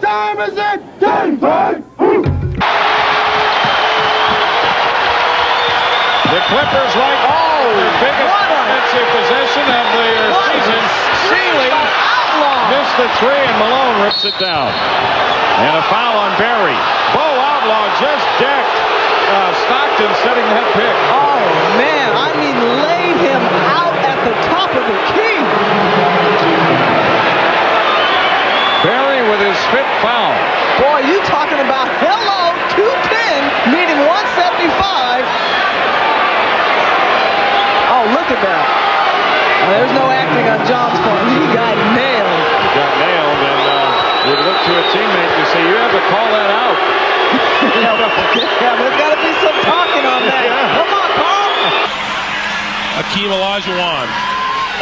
time is it? 10-5. The Clippers like their biggest offensive possession of the season. Sealy missed the three, and Malone rips it down. And a foul on Barry. Bo Outlaw just decked Stockton, setting that pick. Oh, man, I mean, laid him out at the top of the key. Barry with his fifth foul. Boy, you talking about hello, 210, meeting 175. Oh, look at that. There's no acting on John's part. He got nailed. He got nailed, and would look to a teammate to say, you have to call that out. Yeah, there's got to be some talking on that. Yeah. Come on, Carl. Hakeem Olajuwon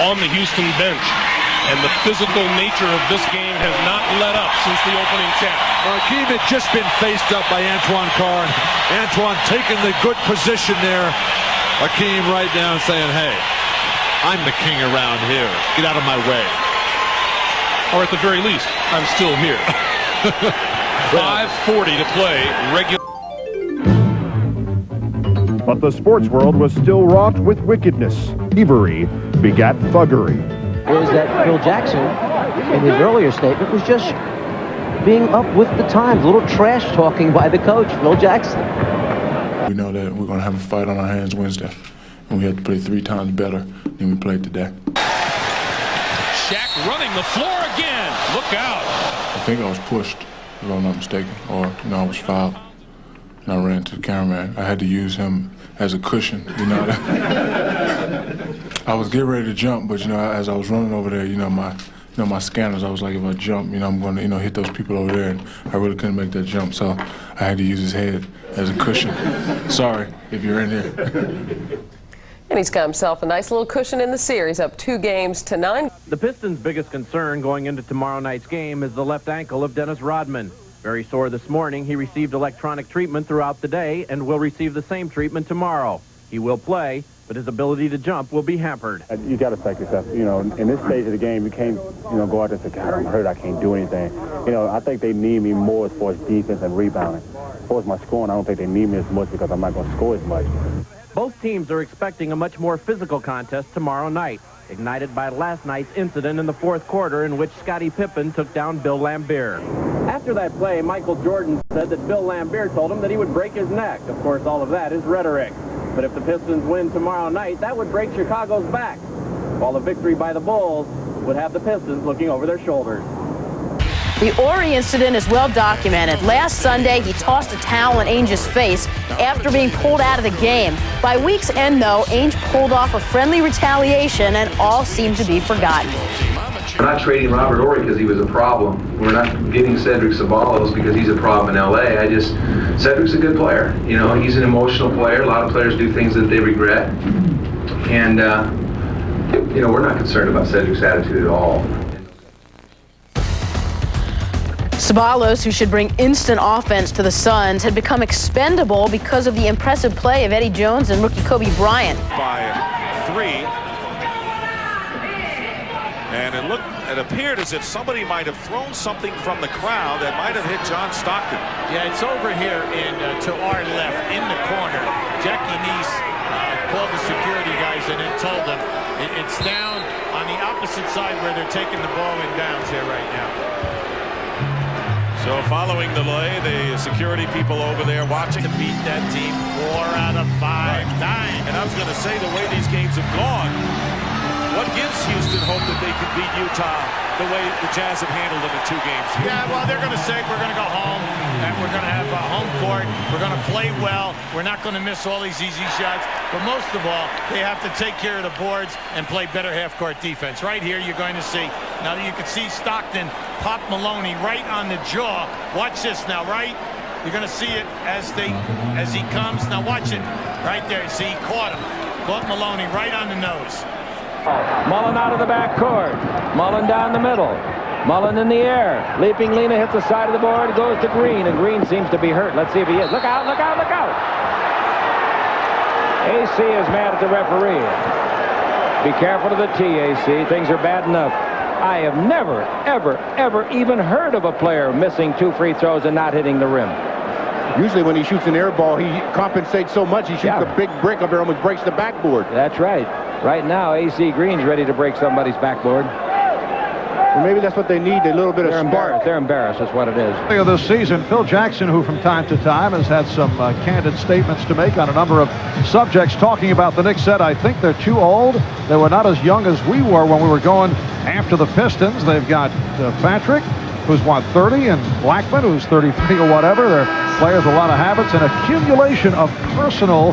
on the Houston bench. And the physical nature of this game has not let up since the opening 10. Hakeem had just been faced up by Antoine Carr. Antoine taking the good position there. Hakeem right down saying, hey, I'm the king around here. Get out of my way. Or at the very least, I'm still here. 5:40 to play. But the sports world was still wrought with wickedness. Thievery begat thuggery. Is that Phil Jackson, in his earlier statement, was just being up with the times. A little trash talking by the coach, Phil Jackson. We know that we're going to have a fight on our hands Wednesday, and we have to play 3 times better than we played today. Shaq running the floor again. Look out. I think I was pushed, if I'm not mistaken, or I was fouled, and I ran to the cameraman. I had to use him as a cushion, I was getting ready to jump, but as I was running over there, my scanners, I was like, if I jump, I'm going to hit those people over there, and I really couldn't make that jump, so I had to use his head as a cushion. Sorry if you're in here. And he's got himself a nice little cushion in the series, up 2-9. The Pistons' biggest concern going into tomorrow night's game is the left ankle of Dennis Rodman. Very sore this morning, he received electronic treatment throughout the day and will receive the same treatment tomorrow. He will play, but his ability to jump will be hampered. You got to protect yourself. In this stage of the game, you can't, go out there and say, God, I'm hurt, I can't do anything. I think they need me more as far as defense and rebounding. As far as my scoring, I don't think they need me as much because I'm not going to score as much. Both teams are expecting a much more physical contest tomorrow night, ignited by last night's incident in the fourth quarter in which Scottie Pippen took down Bill Laimbeer. After that play, Michael Jordan said that Bill Laimbeer told him that he would break his neck. Of course, all of that is rhetoric. But if the Pistons win tomorrow night, that would break Chicago's back, while the victory by the Bulls would have the Pistons looking over their shoulders. The Horry incident is well documented. Last Sunday, he tossed a towel in Ainge's face after being pulled out of the game. By week's end, though, Ainge pulled off a friendly retaliation, and all seemed to be forgotten. We're not trading Robert Horry because he was a problem. We're not getting Cedric Ceballos because he's a problem in L.A. Cedric's a good player. He's an emotional player. A lot of players do things that they regret. And, we're not concerned about Cedric's attitude at all. Ceballos, who should bring instant offense to the Suns, had become expendable because of the impressive play of Eddie Jones and rookie Kobe Bryant. By 3. And it appeared as if somebody might have thrown something from the crowd that might have hit John Stockton. Yeah, it's over here to our left in the corner. Jackie Neese called the security guys and then told them it's down on the opposite side where they're taking the ball in downs here right now. So following the delay, the security people over there watching to beat that team 4 out of 5 times. And I was going to say, the way these games have gone, what gives Houston hope that they can beat Utah the way the Jazz have handled them in 2 games? Yeah, well, they're going to say we're going to go home and we're going to have a home court. We're going to play well. We're not going to miss all these easy shots. But most of all, they have to take care of the boards and play better half-court defense. Right here, you're going to see. Now you can see Stockton pop Maloney right on the jaw. Watch this now, right? You're going to see it as he comes. Now watch it. Right there. See, he caught him. Caught Maloney right on the nose. Mullen out of the backcourt. Mullen down the middle. Mullen in the air. Leaping Lena hits the side of the board, goes to Green, and Green seems to be hurt. Let's see if he is. Look out, look out, look out! AC is mad at the referee. Be careful of the tee, AC. Things are bad enough. I have never, ever, ever even heard of a player missing 2 free throws and not hitting the rim. Usually when he shoots an air ball, he compensates so much, he shoots a big brick up there, almost breaks the backboard. That's right. Right now, AC Green's ready to break somebody's backboard. Well, maybe that's what they need, a little bit of spark. They're embarrassed, that's what it is. Earlier this season, Phil Jackson, who from time to time has had some candid statements to make on a number of subjects, talking about the Knicks, said, I think they're too old. They were not as young as we were when we were going after the Pistons. They've got Patrick, who's, 30, and Blackman, who's 33 or whatever. They're players with a lot of habits, and accumulation of personal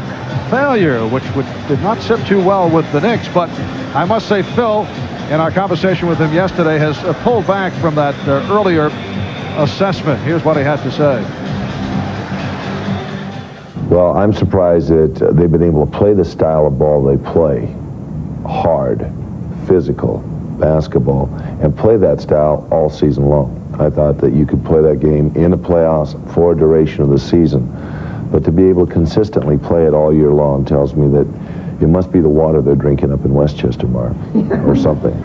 failure, which did not sit too well with the Knicks. But I must say, Phil, in our conversation with him yesterday, has pulled back from that earlier assessment. Here's what he had to say. Well, I'm surprised that they've been able to play the style of ball they play. Hard, physical, basketball, and play that style all season long. I thought that you could play that game in the playoffs for a duration of the season. But to be able to consistently play it all year long tells me that it must be the water they're drinking up in Westchester, Marv, or something.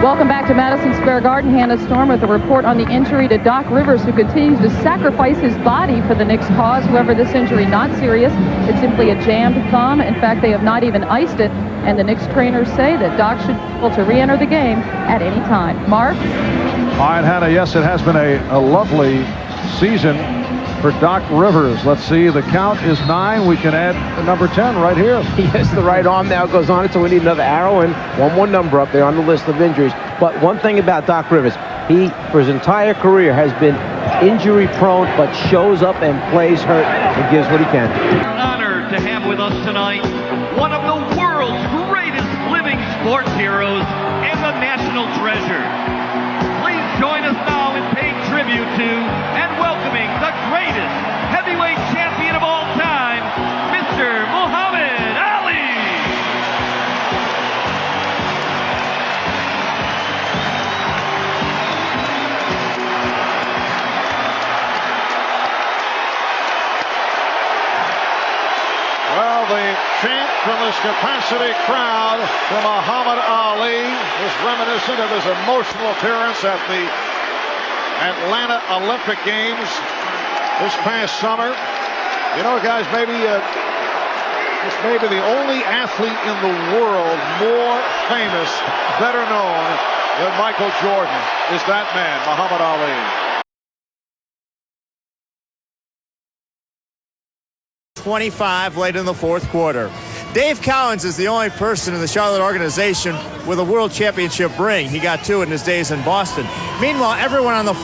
Welcome back to Madison Square Garden. Hannah Storm with a report on the injury to Doc Rivers, who continues to sacrifice his body for the Knicks' cause. However, this injury not serious. It's simply a jammed thumb. In fact, they have not even iced it, and the Knicks trainers say that Doc should be able to re-enter the game at any time. Marv? All right, Hannah, yes, it has been a lovely season for Doc Rivers. Let's see, the count is 9. We can add number 10 right here. Yes, the right arm now goes on it, so we need another arrow and one more number up there on the list of injuries. But one thing about Doc Rivers, he, for his entire career, has been injury-prone, but shows up and plays hurt and gives what he can. We're honored to have with us tonight one of the world's greatest living sports heroes and a national treasure. Please join us now in paying tribute to and welcoming the greatest heavyweight champion of all time, Mr. Muhammad Ali. Well, the chant from this capacity crowd for Muhammad Ali is reminiscent of his emotional appearance at the Atlanta Olympic Games this past summer. You know, guys, maybe this may be the only athlete in the world more famous, better known than Michael Jordan is that man, Muhammad Ali. 25 late in the fourth quarter. Dave Cowens is the only person in the Charlotte organization with a world championship ring. He got 2 in his days in Boston. Meanwhile, everyone on the